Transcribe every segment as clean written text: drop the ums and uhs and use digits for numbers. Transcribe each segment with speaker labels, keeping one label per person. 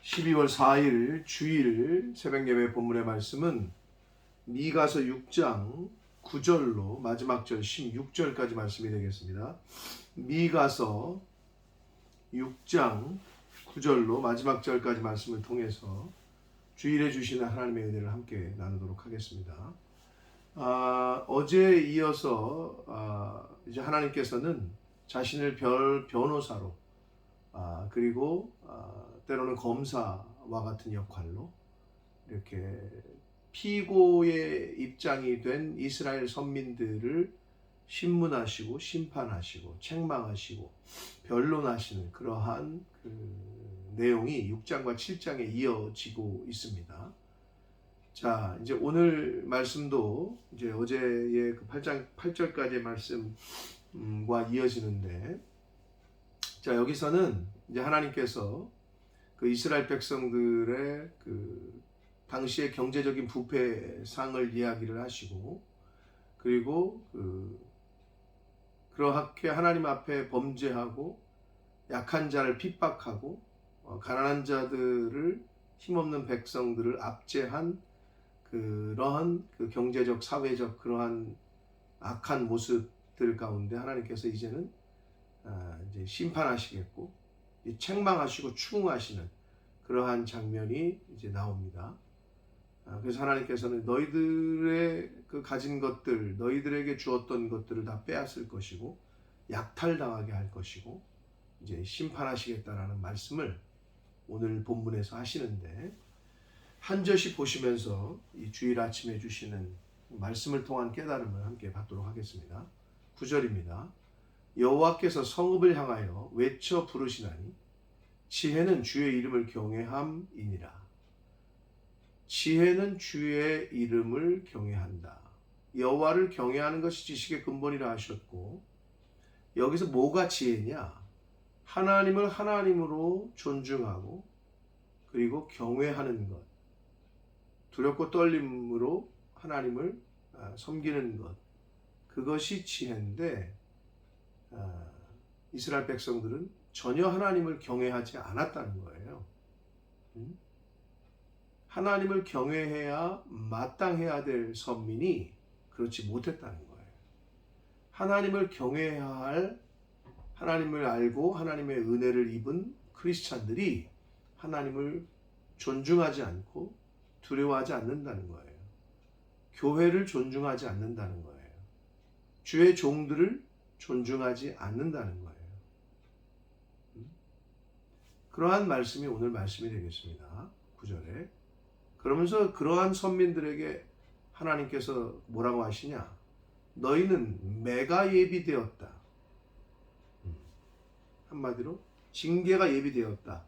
Speaker 1: 12월 4일 주일 새벽예배 본문의 말씀은 미가서 6장 9절로 마지막 절 16절까지 말씀이 되겠습니다. 미가서 6장 9절로 마지막 절까지 말씀을 통해서 주일에 주시는 하나님의 은혜를 함께 나누도록 하겠습니다. 어제에 이어서 이제 하나님께서는 자신을 변호사로 그리고 때로는 검사와 같은 역할로 이렇게 피고의 입장이 된 이스라엘 선민들을 신문하시고 심판하시고 책망하시고 변론하시는 그러한 내용이 6장과 7장에 이어지고 있습니다. 자, 이제 오늘 말씀도 이제 어제의 그 8장 8절까지의 말씀과 이어지는데, 자, 여기서는 이제 하나님께서 그 이스라엘 백성들의 그 당시의 경제적인 부패상을 이야기를 하시고, 그리고 그렇게 하나님 앞에 범죄하고 약한 자를 핍박하고 가난한 자들을 힘없는 백성들을 압제한 그러한 그 경제적 사회적 그러한 악한 모습들 가운데 하나님께서 이제는 이제 심판하시겠고 책망하시고 추궁하시는 그러한 장면이 이제 나옵니다. 그래서 하나님께서는 너희들의 그 가진 것들, 너희들에게 주었던 것들을 다 빼앗을 것이고 약탈당하게 할 것이고 이제 심판하시겠다라는 말씀을 오늘 본문에서 하시는데, 한 절씩 보시면서 이 주일 아침에 주시는 말씀을 통한 깨달음을 함께 받도록 하겠습니다. 9절입니다. 여호와께서 성읍을 향하여 외쳐 부르시나니 지혜는 주의 이름을 경외함이니라. 지혜는 주의 이름을 경외한다. 여호와를 경외하는 것이 지식의 근본이라 하셨고, 여기서 뭐가 지혜냐? 하나님을 하나님으로 존중하고 그리고 경외하는 것, 두렵고 떨림으로 하나님을 섬기는 것, 그것이 지혜인데 이스라엘 백성들은 전혀 하나님을 경외하지 않았다는 거예요. 하나님을 경외해야 마땅해야 될 선민이 그렇지 못했다는 거예요. 하나님을 경외해야 할, 하나님을 알고 하나님의 은혜를 입은 크리스찬들이 하나님을 존중하지 않고 두려워하지 않는다는 거예요. 교회를 존중하지 않는다는 거예요. 주의 종들을 존중하지 않는다는 거예요. 그러한 말씀이 오늘 말씀이 되겠습니다. 9절에. 그러면서 그러한 선민들에게 하나님께서 뭐라고 하시냐? 너희는 매가 예비되었다. 한마디로 징계가 예비되었다.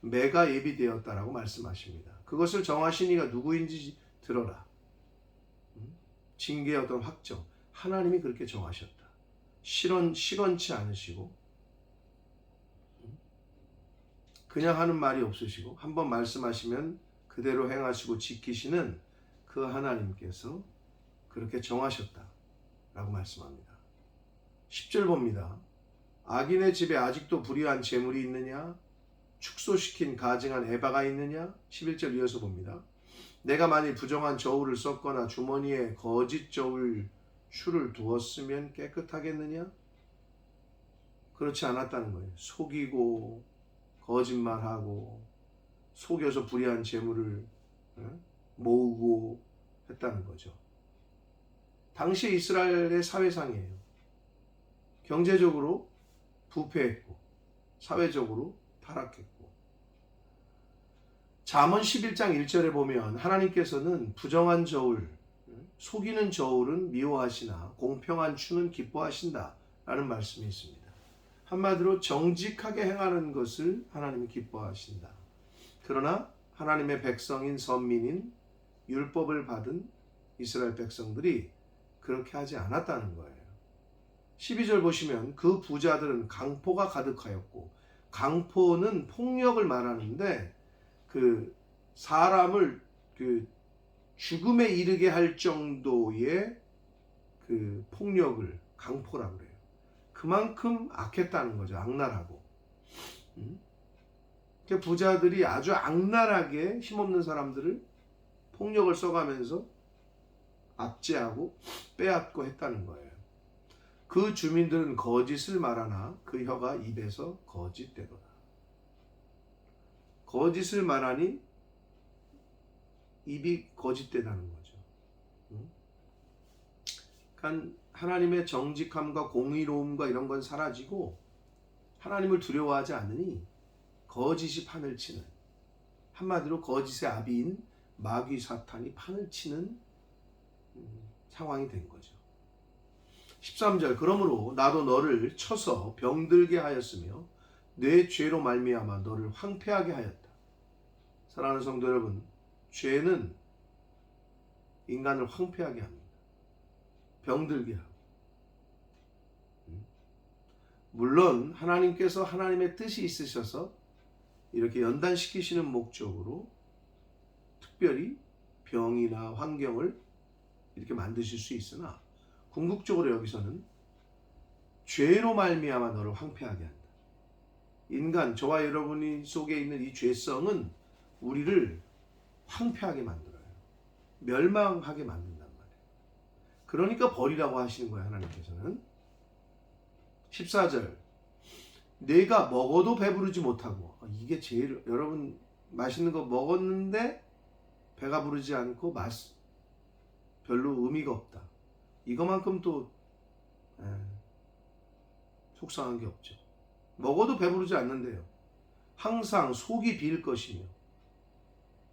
Speaker 1: 매가 예비되었다라고 말씀하십니다. 그것을 정하신 이가 누구인지 들어라. 징계의 어떤 확정, 하나님이 그렇게 정하셨다. 시건치 않으시고 그냥 하는 말이 없으시고 한번 말씀하시면 그대로 행하시고 지키시는 그 하나님께서 그렇게 정하셨다라고 말씀합니다. 10절 봅니다. 악인의 집에 아직도 불의한 재물이 있느냐? 축소시킨 가증한 에바가 있느냐? 11절 이어서 봅니다. 내가 만일 부정한 저울을 썼거나 주머니에 거짓 저울 추를 두었으면 깨끗하겠느냐? 그렇지 않았다는 거예요. 속이고 거짓말하고 속여서 불의한 재물을 모으고 했다는 거죠. 당시 이스라엘의 사회상이에요. 경제적으로 부패했고 사회적으로 타락했고, 잠언 11장 1절에 보면 하나님께서는 부정한 저울, 속이는 저울은 미워하시나 공평한 추는 기뻐하신다 라는 말씀이 있습니다. 한마디로 정직하게 행하는 것을 하나님이 기뻐하신다. 그러나 하나님의 백성인 선민인 율법을 받은 이스라엘 백성들이 그렇게 하지 않았다는 거예요. 12절 보시면 그 부자들은 강포가 가득하였고, 강포는 폭력을 말하는데 그 사람을 그 죽음에 이르게 할 정도의 그 폭력을 강포라고 그래요. 그만큼 악했다는 거죠. 악랄하고. 그 부자들이 아주 악랄하게 힘없는 사람들을 폭력을 써가면서 압제하고 빼앗고 했다는 거예요. 그 주민들은 거짓을 말하나 그 혀가 입에서 거짓되도다. 거짓을 말하니 입이 거짓되다는 거죠. 그러니까 하나님의 정직함과 공의로움과 이런 건 사라지고 하나님을 두려워하지 않으니 거짓이 판을 치는, 한마디로 거짓의 아비인 마귀 사탄이 판을 치는 상황이 된 거죠. 13절 그러므로 나도 너를 쳐서 병들게 하였으며 내 죄로 말미암아 너를 황폐하게 하였다. 사랑하는 성도 여러분, 죄는 인간을 황폐하게 합니다. 병들게 하고. 물론 하나님께서 하나님의 뜻이 있으셔서 이렇게 연단시키시는 목적으로 특별히 병이나 환경을 이렇게 만드실 수 있으나 궁극적으로 여기서는 죄로 말미암아 너를 황폐하게 한다. 인간, 저와 여러분이 속에 있는 이 죄성은 우리를 황폐하게 만들어요. 멸망하게 만든단 말이에요. 그러니까 버리라고 하시는 거예요, 하나님께서는. 14절 내가 먹어도 배부르지 못하고, 이게 제일, 여러분 맛있는 거 먹었는데 배가 부르지 않고 별로 의미가 없다. 이거만큼 또 속상한 게 없죠. 먹어도 배부르지 않는데요. 항상 속이 비일 것이며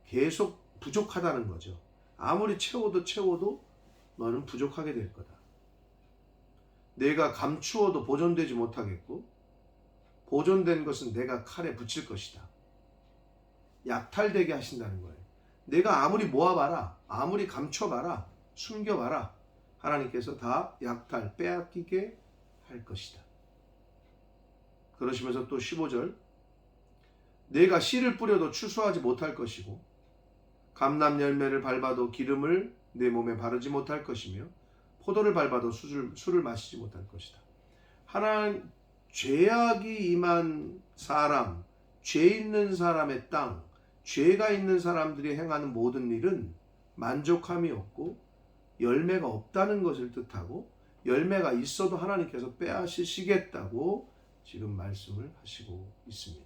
Speaker 1: 계속 부족하다는 거죠. 아무리 채워도 너는 부족하게 될 거다. 내가 감추어도 보존되지 못하겠고 보존된 것은 내가 칼에 붙일 것이다. 약탈되게 하신다는 거예요. 내가 아무리 모아봐라, 아무리 감춰봐라, 숨겨봐라, 하나님께서 다 약탈, 빼앗기게 할 것이다. 그러시면서 또 15절 내가 씨를 뿌려도 추수하지 못할 것이고 감람 열매를 밟아도 기름을 내 몸에 바르지 못할 것이며 포도를 밟아도 술을 마시지 못할 것이다. 하나님, 죄악이 임한 사람, 죄 있는 사람의 땅, 죄가 있는 사람들이 행하는 모든 일은 만족함이 없고 열매가 없다는 것을 뜻하고 열매가 있어도 하나님께서 빼앗으시겠다고 지금 말씀을 하시고 있습니다.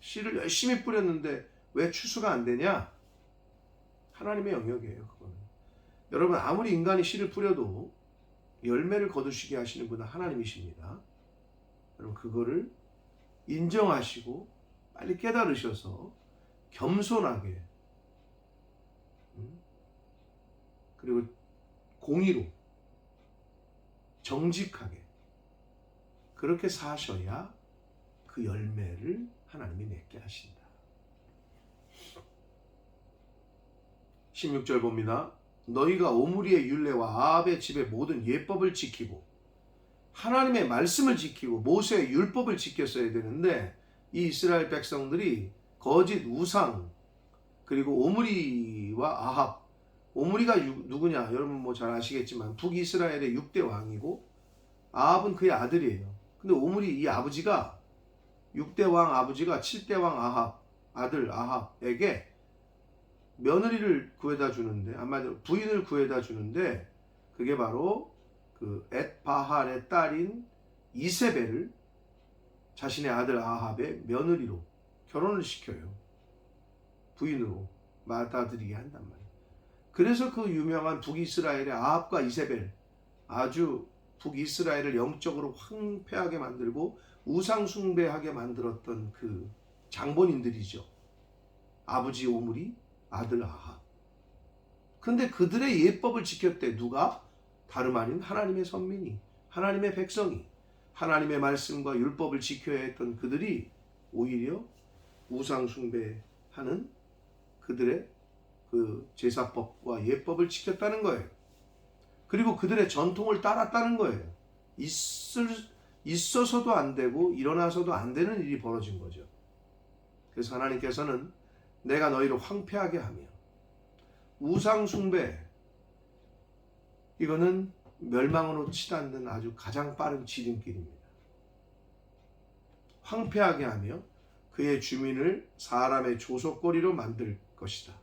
Speaker 1: 씨를 열심히 뿌렸는데 왜 추수가 안 되냐? 하나님의 영역이에요, 그거는. 여러분, 아무리 인간이 씨를 뿌려도 열매를 거두시게 하시는 분은 하나님이십니다. 여러분, 그거를 인정하시고 빨리 깨달으셔서 겸손하게 그리고 공의로 정직하게 그렇게 사셔야 그 열매를 하나님이 맺게 하신다. 16절 봅니다. 너희가 오므리의 율례와 아합의 집의 모든 예법을 지키고 하나님의 말씀을 지키고 모세의 율법을 지켰어야 되는데 이 이스라엘 백성들이 거짓 우상 그리고 오므리와 아합, 오므리가 누구냐? 여러분 뭐 잘 아시겠지만 북이스라엘의 6대 왕이고 아합은 그의 아들이에요. 근데 오므리 이 아버지가 6대 왕 아버지가 7대 왕 아합 아들 아합에게 며느리를 구해다 주는데, 한마디로 부인을 구해다 주는데 그게 바로 그 엣바할의 딸인 이세벨을 자신의 아들 아합의 며느리로 결혼을 시켜요. 부인으로 받아들이게 한단 말이에요. 그래서 그 유명한 북이스라엘의 아합과 이세벨, 아주 북이스라엘을 영적으로 황폐하게 만들고 우상숭배하게 만들었던 그 장본인들이죠. 아버지 오므리, 아들 아합. 근데 그들의 예법을 지켰대. 누가? 다름 아닌 하나님의 선민이, 하나님의 백성이, 하나님의 말씀과 율법을 지켜야 했던 그들이 오히려 우상숭배하는 그들의 그 제사법과 예법을 지켰다는 거예요. 그리고 그들의 전통을 따랐다는 거예요. 있어서도 안 되고 일어나서도 안 되는 일이 벌어진 거죠. 그래서 하나님께서는 내가 너희를 황폐하게 하며 우상 숭배, 이거는 멸망으로 치닫는 아주 가장 빠른 지름길입니다. 황폐하게 하며 그의 주민을 사람의 조속거리로 만들 것이다.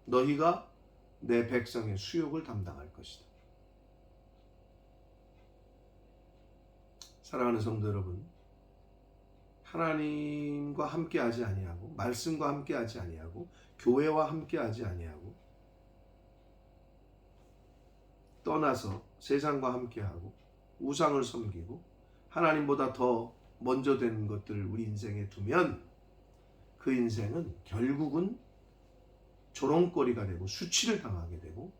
Speaker 1: 너희가 내 백성의 수욕을 담당할 것이다. 사랑하는 성도 여러분, 하나님과 함께하지 아니하고 말씀과 함께하지 아니하고 교회와 함께하지 아니하고 떠나서 세상과 함께하고 우상을 섬기고 하나님보다 더 먼저 되는 것들을 우리 인생에 두면 그 인생은 결국은 조롱거리가 되고 수치를 당하게 되고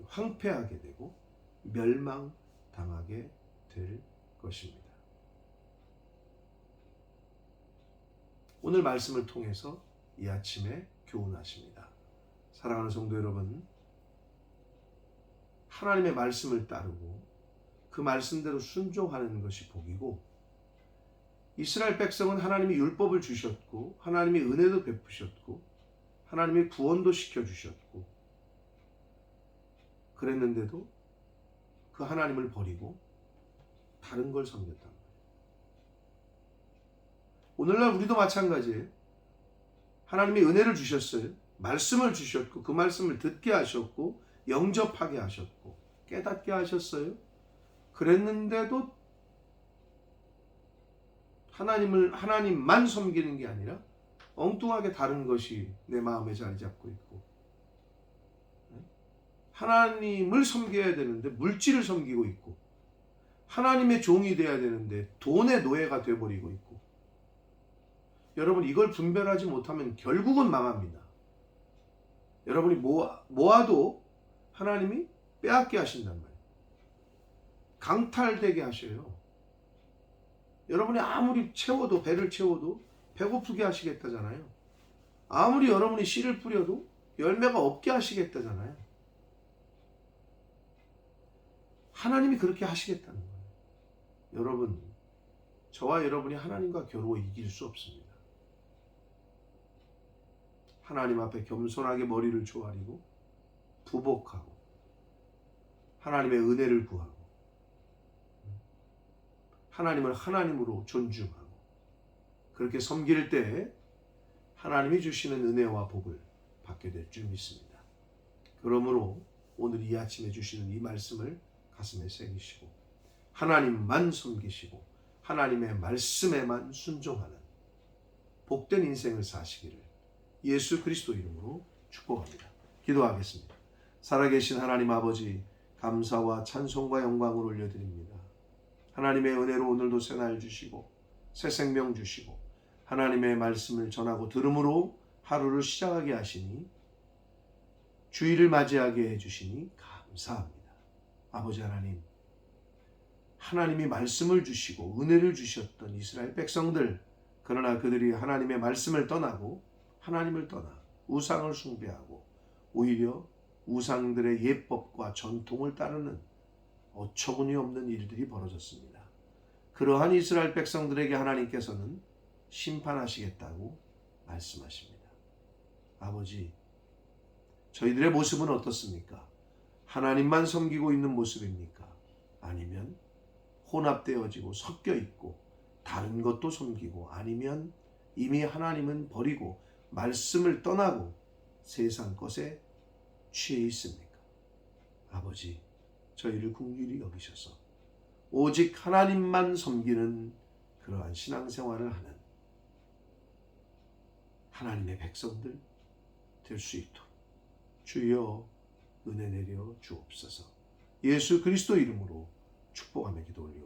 Speaker 1: 황폐하게 되고 멸망당하게 될 것입니다. 오늘 말씀을 통해서 이 아침에 교훈하십니다. 사랑하는 성도 여러분, 하나님의 말씀을 따르고 그 말씀대로 순종하는 것이 복이고, 이스라엘 백성은 하나님이 율법을 주셨고 하나님이 은혜도 베푸셨고 하나님이 구원도 시켜주셨고 그랬는데도 그 하나님을 버리고 다른 걸 섬겼단 말이에요. 오늘날 우리도 마찬가지예요. 하나님이 은혜를 주셨어요. 말씀을 주셨고 그 말씀을 듣게 하셨고 영접하게 하셨고 깨닫게 하셨어요. 그랬는데도 하나님만 섬기는 게 아니라 엉뚱하게 다른 것이 내 마음에 자리 잡고 있고, 하나님을 섬겨야 되는데 물질을 섬기고 있고, 하나님의 종이 돼야 되는데 돈의 노예가 되어버리고 있고, 여러분 이걸 분별하지 못하면 결국은 망합니다. 여러분이 모아도 하나님이 빼앗게 하신단 말이에요. 강탈되게 하셔요. 여러분이 아무리 채워도 배를 채워도 배고프게 하시겠다잖아요. 아무리 여러분이 씨를 뿌려도 열매가 없게 하시겠다잖아요. 하나님이 그렇게 하시겠다는 거예요. 여러분, 저와 여러분이 하나님과 겨루어 이길 수 없습니다. 하나님 앞에 겸손하게 머리를 조아리고 부복하고 하나님의 은혜를 구하고 하나님을 하나님으로 존중하고 그렇게 섬길 때 하나님이 주시는 은혜와 복을 받게 될 줄 믿습니다. 그러므로 오늘 이 아침에 주시는 이 말씀을 가슴에 새기시고 하나님만 섬기시고 하나님의 말씀에만 순종하는 복된 인생을 사시기를 예수 그리스도 이름으로 축복합니다. 기도하겠습니다. 살아계신 하나님 아버지, 감사와 찬송과 영광을 올려드립니다. 하나님의 은혜로 오늘도 새날 주시고 새 생명 주시고 하나님의 말씀을 전하고 들음으로 하루를 시작하게 하시니 주일을 맞이하게 해주시니 감사합니다. 아버지 하나님, 하나님이 말씀을 주시고 은혜를 주셨던 이스라엘 백성들, 그러나 그들이 하나님의 말씀을 떠나고 하나님을 떠나 우상을 숭배하고 오히려 우상들의 예법과 전통을 따르는 어처구니 없는 일들이 벌어졌습니다. 그러한 이스라엘 백성들에게 하나님께서는 심판하시겠다고 말씀하십니다. 아버지, 저희들의 모습은 어떻습니까? 하나님만 섬기고 있는 모습입니까? 아니면 혼합되어지고 섞여 있고 다른 것도 섬기고, 아니면 이미 하나님은 버리고 말씀을 떠나고 세상 것에 취해 있습니까? 아버지, 저희를 긍휼히 여기셔서 오직 하나님만 섬기는 그러한 신앙생활을 하는 하나님의 백성들 될 수 있도록 주여 은혜 내려 주옵소서. 예수 그리스도 이름으로 축복하며 기도 올립니다.